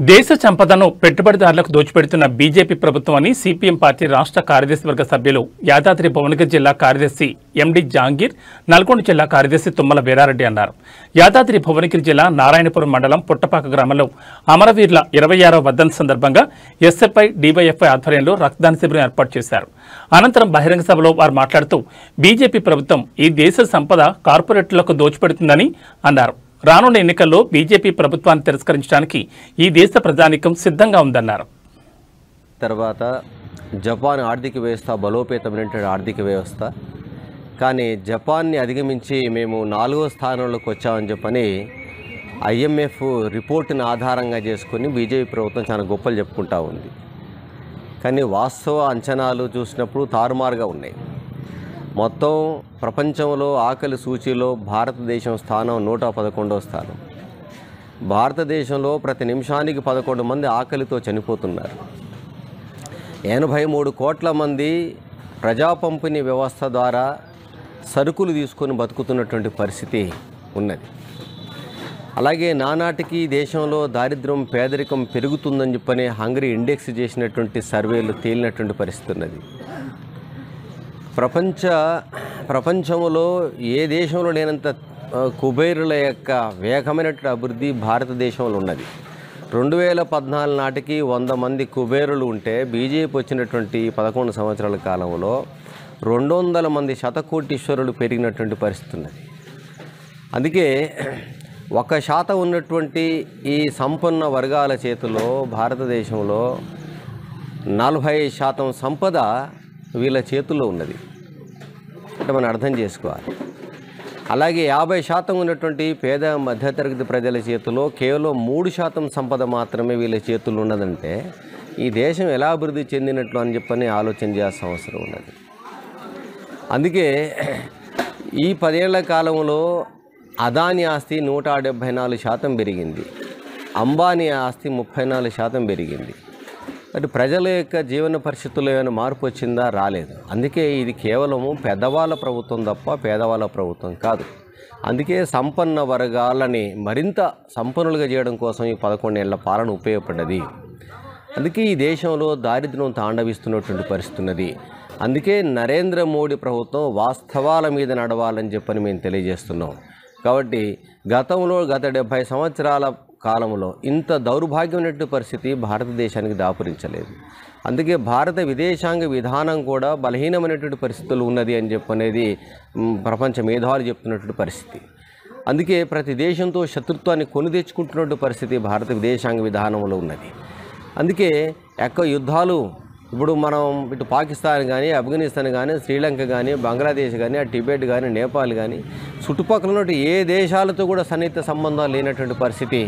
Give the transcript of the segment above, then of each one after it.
దేశ సంపదను పెట్టుబడిదారులకు దోచిపెడుతున్న బీజేపీ ప్రభుత్వం అని సిపిఎం పార్టీ రాష్ట్ర కార్యదర్శి వర్గ సభ్యులు యాదాద్రి భువనగిరి జిల్లా కార్యదర్శి ఎండి జాంగీర్, నల్గొండ జిల్లా కార్యదర్శి తుమ్మల వీరారెడ్డి అన్నారు. యాదాద్రి భువనగిరి జిల్లా నారాయణపురం మండలం పుట్టపాక గ్రామంలో అమరవీరుల 26వ వర్ధంతి సందర్భంగా ఎస్ఎఫ్ఐ డివైఎఫ్ఐ ఆధ్వర్యంలో రక్తదాన శిబిరం ఏర్పాటు చేశారు. అనంతరం బహిరంగ సభలో వారు మాట్లాడుతూ బీజేపీ ప్రభుత్వం ఈ దేశ సంపద కార్పొరేట్లకు దోచిపెడుతుందని అన్నారు. రానున్న ఎన్నికల్లో బీజేపీ ప్రభుత్వాన్ని తిరస్కరించడానికి ఈ దేశ ప్రజానీకం సిద్ధంగా ఉందన్నారు. తర్వాత జపాన్ ఆర్థిక వ్యవస్థ బలోపేతమైనటువంటి ఆర్థిక వ్యవస్థ, కానీ జపాన్ని అధిగమించి మేము 4వ స్థానంలోకి వచ్చామని చెప్పని ఐఎంఎఫ్ రిపోర్టును ఆధారంగా చేసుకొని బీజేపీ ప్రభుత్వం చాలా గొప్పలు చెప్పుకుంటూ ఉంది. కానీ వాస్తవ అంచనాలు చూసినప్పుడు తారుమారుగా ఉన్నాయి. మొత్తం ప్రపంచంలో ఆకలి సూచీలో భారతదేశం స్థానం 111వ స్థానం. భారతదేశంలో ప్రతి నిమిషానికి 11 మంది ఆకలితో చనిపోతున్నారు. 83 కోట్ల మంది ప్రజా పంపిణీ వ్యవస్థ ద్వారా సరుకులు తీసుకొని బతుకుతున్నటువంటి పరిస్థితి ఉన్నది. అలాగే నానాటికి దేశంలో దారిద్ర్యం పేదరికం పెరుగుతుందని చెప్పని హంగరీ ఇండెక్స్ చేసినటువంటి సర్వేలు తేలినటువంటి పరిస్థితి ఉన్నది. ప్రపంచంలో ఏ దేశంలో లేనంత కుబేరుల యొక్క వేగమైనటువంటి అభివృద్ధి భారతదేశంలో ఉన్నది. 2014 నాటికి 100 మంది కుబేరులు ఉంటే బీజేపీ వచ్చినటువంటి 11 సంవత్సరాల కాలంలో 200 మంది శతకోటీశ్వరులు పెరిగినటువంటి పరిస్థితి ఉన్నది. అందుకే 1% ఉన్నటువంటి ఈ సంపన్న వర్గాల చేతిలో భారతదేశంలో 40% సంపద వీళ్ళ చేతుల్లో ఉన్నది అంటే మనం అర్థం చేసుకోవాలి. అలాగే 50% ఉన్నటువంటి పేద మధ్యతరగతి ప్రజల చేతిలో కేవలం 3% సంపద మాత్రమే వీళ్ళ చేతుల్లో ఉన్నదంటే ఈ దేశం ఎలా అభివృద్ధి చెందినట్లు అని చెప్పని ఆలోచన చేయాల్సిన అవసరం ఉన్నది. అందుకే ఈ 10 ఏళ్ల కాలంలో అదాని ఆస్తి 174% పెరిగింది, అంబానీ ఆస్తి 34% పెరిగింది. మరి ప్రజల యొక్క జీవన పరిస్థితుల్లో ఏమైనా మార్పు వచ్చిందా? రాలేదు. అందుకే ఇది కేవలము పెద్దవాళ్ళ ప్రభుత్వం తప్ప పేదవాళ్ళ ప్రభుత్వం కాదు. అందుకే సంపన్న వర్గాలని మరింత సంపన్నులుగా చేయడం కోసం ఈ 11 ఏళ్ల పాలన ఉపయోగపడ్డది. అందుకే ఈ దేశంలో దారిద్ర్యం తాండవిస్తున్నటువంటి పరిస్థితి ఉన్నది. అందుకే నరేంద్ర మోడీ ప్రభుత్వం వాస్తవాల మీద నడవాలని చెప్పని మేము తెలియజేస్తున్నాం. కాబట్టి గత 70 సంవత్సరాల కాలంలో ఇంత దౌర్భాగ్యమైనటువంటి పరిస్థితి భారతదేశానికి దాపురించలేదు. అందుకే భారత విదేశాంగ విధానం కూడా బలహీనమైనటువంటి పరిస్థితులు ఉన్నది అని చెప్పనేది ప్రపంచ మేధావులు చెప్తున్నటువంటి పరిస్థితి. అందుకే ప్రతి దేశంతో శత్రుత్వాన్ని కొని తెచ్చుకుంటున్నటువంటి పరిస్థితి భారత విదేశాంగ విధానంలో ఉన్నది. అందుకే ఎక్కువ యుద్ధాలు ఇప్పుడు మనం ఇటు పాకిస్తాన్ కానీ, ఆఫ్ఘనిస్తాన్ కానీ, శ్రీలంక కానీ, బంగ్లాదేశ్ కానీ, టిబెట్ కానీ, నేపాల్ కానీ చుట్టుపక్కల ఉన్నటువంటి ఏ దేశాలతో కూడా సన్నిహిత సంబంధాలు లేనటువంటి పరిస్థితి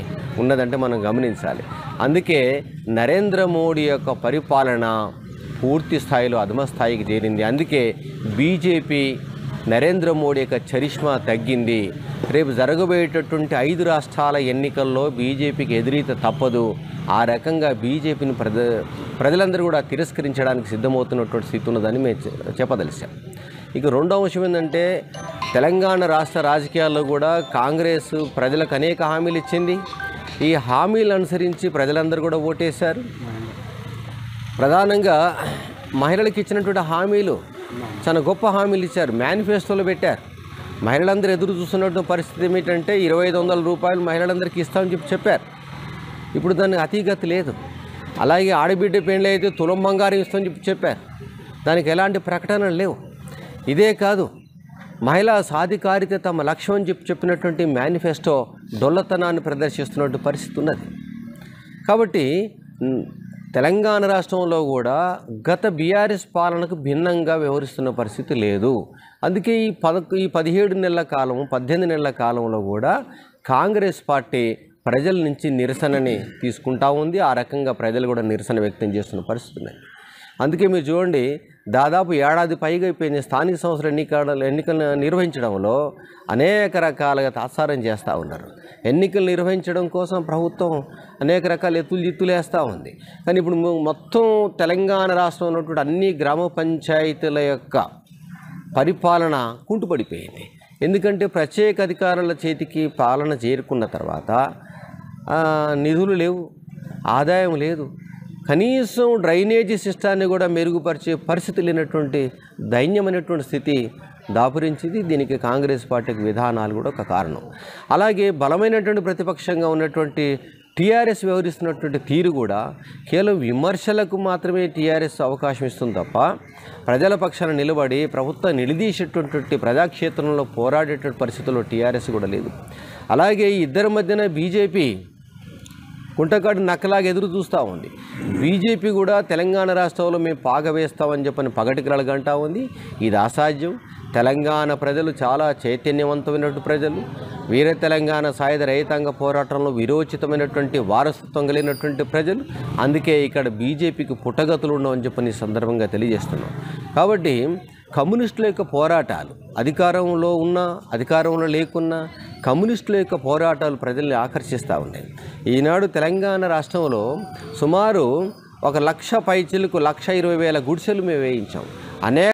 ఉన్నదంటే మనం గమనించాలి. అందుకే నరేంద్ర మోడీ యొక్క పరిపాలన పూర్తి స్థాయిలో అధమ స్థాయికి చేరింది. అందుకే బీజేపీ నరేంద్ర మోడీ యొక్క చరిష్మా తగ్గింది. రేపు జరగబోయేటటువంటి 5 రాష్ట్రాల ఎన్నికల్లో బీజేపీకి ఎదురీత తప్పదు. ఆ రకంగా బీజేపీని ప్రజలందరూ కూడా తిరస్కరించడానికి సిద్ధమవుతున్నటువంటి స్థితి ఉన్నదని మేము చెప్పదలిచాం. ఇక రెండవ అంశం ఏంటంటే తెలంగాణ రాష్ట్ర రాజకీయాల్లో కూడా కాంగ్రెస్ ప్రజలకు అనేక హామీలు ఇచ్చింది. ఈ హామీలు అనుసరించి ప్రజలందరూ కూడా ఓటేశారు. ప్రధానంగా మహిళలకు ఇచ్చినటువంటి హామీలు చాలా గొప్ప హామీలు ఇచ్చారు, మేనిఫెస్టోలో పెట్టారు. మహిళలందరూ ఎదురు చూస్తున్నటువంటి పరిస్థితి ఏమిటంటే 2500 రూపాయలు మహిళలందరికీ ఇస్తామని చెప్పారు. ఇప్పుడు దానికి అతీగతి లేదు. అలాగే ఆడబిడ్డ పెండ్లి అయితే తులం బంగారం ఇస్తామని చెప్పారు. దానికి ఎలాంటి ప్రకటనలు లేవు. ఇదే కాదు, మహిళా సాధికారిత తమ లక్ష్యం అని చెప్పినటువంటి మేనిఫెస్టో డొల్లతనాన్ని ప్రదర్శిస్తున్నటువంటి పరిస్థితి ఉన్నది. కాబట్టి తెలంగాణ రాష్ట్రంలో కూడా గత బీఆర్ఎస్ పాలనకు భిన్నంగా వ్యవహరిస్తున్న పరిస్థితి లేదు. అందుకే ఈ 17 నెలల కాలం 18 నెలల కాలంలో కూడా కాంగ్రెస్ పార్టీ ప్రజల నుంచి నిరసనని తీసుకుంటా ఉంది. ఆ రకంగా ప్రజలు కూడా నిరసన వ్యక్తం చేస్తున్న పరిస్థితి ఉన్నాయి. అందుకే మీరు చూడండి, దాదాపు ఏడాది పైగా అయిపోయింది స్థానిక సంస్థల ఎన్నికలు నిర్వహించడంలో అనేక రకాలుగా తాత్సారం చేస్తూ ఉన్నారు. ఎన్నికలు నిర్వహించడం కోసం ప్రభుత్వం అనేక రకాల ఎత్తులు వేస్తూ ఉంది. కానీ ఇప్పుడు మొత్తం తెలంగాణ రాష్ట్రంలో ఉన్నటువంటి అన్ని గ్రామ పంచాయతీల యొక్క పరిపాలన కుంటుపడిపోయింది. ఎందుకంటే ప్రత్యేక అధికారుల చేతికి పాలన చేరుకున్న తర్వాత నిధులు లేవు, ఆదాయం లేదు, కనీసం డ్రైనేజీ సిస్టాన్ని కూడా మెరుగుపరిచే పరిస్థితి లేనటువంటి దైన్యమైనటువంటి స్థితి దాపురించింది. దీనికి కాంగ్రెస్ పార్టీకి విధానాలు కూడా ఒక కారణం. అలాగే బలమైనటువంటి ప్రతిపక్షంగా ఉన్నటువంటి టీఆర్ఎస్ వ్యవహరిస్తున్నటువంటి తీరు కూడా కేవలం విమర్శలకు మాత్రమే టీఆర్ఎస్ అవకాశం ఇస్తుంది తప్ప ప్రజల పక్షాన నిలబడి ప్రభుత్వం నిలదీసేటటువంటి ప్రజాక్షేత్రంలో పోరాడేటువంటి పరిస్థితుల్లో టీఆర్ఎస్ కూడా లేదు. అలాగే ఇద్దరి మధ్యన బీజేపీ కుంటకాడు నక్కలాగా ఎదురు చూస్తూ ఉంది. బీజేపీ కూడా తెలంగాణ రాష్ట్రంలో మేము పాగవేస్తామని చెప్పని పగటికలగంటా ఉంది. ఇది అసాధ్యం. తెలంగాణ ప్రజలు చాలా చైతన్యవంతమైనటువంటి ప్రజలు. వీర తెలంగాణ సాయుధ రైతాంగ పోరాటంలో విరోచితమైనటువంటి వారసత్వం కలిగినటువంటి ప్రజలు. అందుకే ఇక్కడ బీజేపీకి పుట్టగతులు ఉండవని చెప్పని సందర్భంగా తెలియజేస్తున్నాం. కాబట్టి కమ్యూనిస్టుల యొక్క పోరాటాలు అధికారంలో ఉన్నా అధికారంలో లేకున్నా కమ్యూనిస్టుల యొక్క పోరాటాలు ప్రజల్ని ఆకర్షిస్తూ ఉన్నాయి. ఈనాడు తెలంగాణ రాష్ట్రంలో సుమారు 1,00,000 పైచిలకు 1,20,000 గుడిసెలు మేము వేయించాం. అనేక